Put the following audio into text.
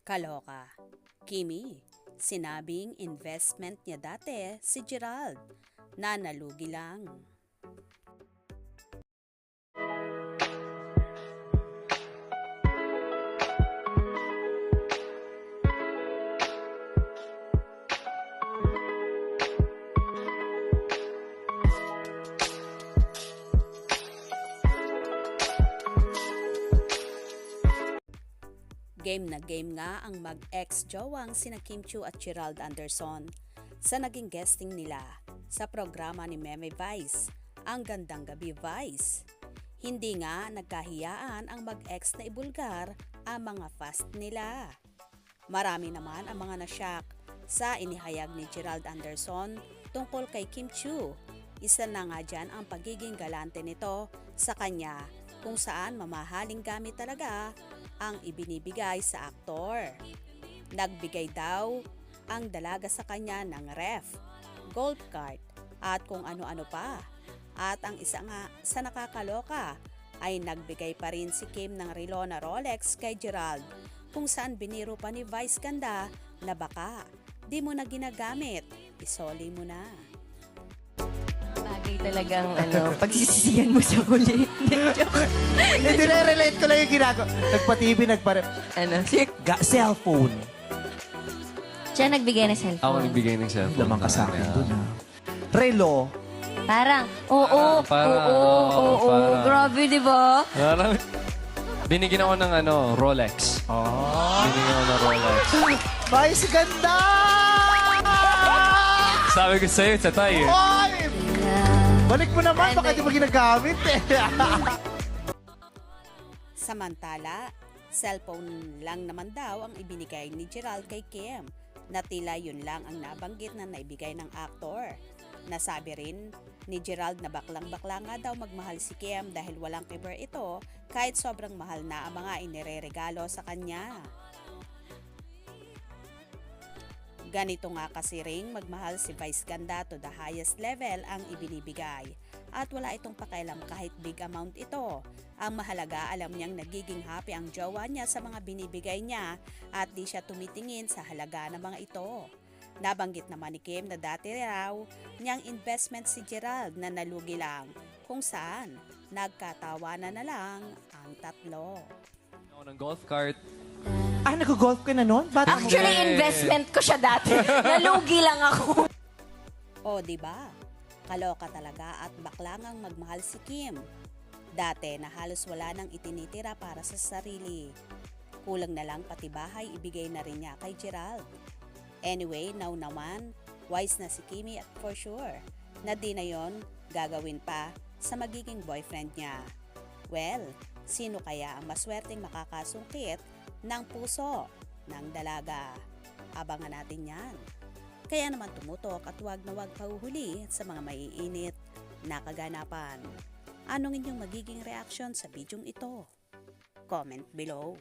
Kaloka. Kimi, sinabing investment niya dati si Gerald na nalugi lang. Game na game nga ang mag-ex-jowang sina Kim Chiu at Gerald Anderson sa naging guesting nila sa programa ni Meme Vice, Ang Gandang Gabi Vice. Hindi nga nagkahiyaan ang mag-ex na ibulgar ang mga fast nila. Marami naman ang mga nasyak sa inihayag ni Gerald Anderson tungkol kay Kim Chiu. Isa na nga dyan ang pagiging galante nito sa kanya kung saan mamahaling gamit talaga ang ibinibigay sa aktor. Nagbigay daw ang dalaga sa kanya ng ref, golf cart at kung ano-ano pa. At ang isa nga sa nakakaloka ay nagbigay pa rin si Kim ng relo na Rolex kay Gerald kung saan biniro pa ni Vice Ganda na baka di mo na ginagamit, isoli mo na. Bagay talagang pagsisisihan mo sa huli. Hindi na relate ko lang yung ginagawa. Nagpa-TV, cellphone. Siya nagbigay ng cellphone. Ako nagbigay ng cellphone. Lamang ka sa akin dun, ha? Relo. Parang, oo. Grabe, di ba? Parang, binigyan ako ng Rolex. Binigyan ako ng Rolex. Vice Ganda! Sabi ko sa'yo, tatay eh. Oy! Balik mo naman, baka di mo ginagamit eh. Samantala, cellphone lang naman daw ang ibinigay ni Gerald kay Kim na tila yun lang ang nabanggit na naibigay ng aktor. Nasabi rin ni Gerald na baklang-bakla nga daw magmahal si Kim dahil walang kiber ito kahit sobrang mahal na ang mga inireregalo sa kanya. Ganito nga kasi ring magmahal si Vice Ganda to the highest level ang ibinibigay at wala itong pakialam kahit big amount ito. Ang mahalaga alam niyang nagiging happy ang jowa niya sa mga binibigay niya at di siya tumitingin sa halaga ng mga ito. Nabanggit naman ni Kim na dati raw niyang investment si Gerald na nalugi lang kung saan nagkatawanan na lang ang tatlo. Ako ng golf cart. Ah, nag-golf ka na nun? Actually, investment ko siya dati. Nalugi lang ako. O di ba? Kaloka talaga at baklangang magmahal si Kim. Dati na halos wala nang itinitira para sa sarili. Kulang na lang pati bahay ibigay na rin niya kay Gerald. Anyway, now naman, wise na si Kimi at for sure na di na yon gagawin pa sa magiging boyfriend niya. Well, sino kaya ang maswerteng makakasungkit ng puso ng dalaga? Abangan natin yan. Kaya naman tumutok at wag na wag pahuhuli sa mga maiinit na kaganapan. Anong inyong magiging reaksyon sa bidyong ito? Comment below.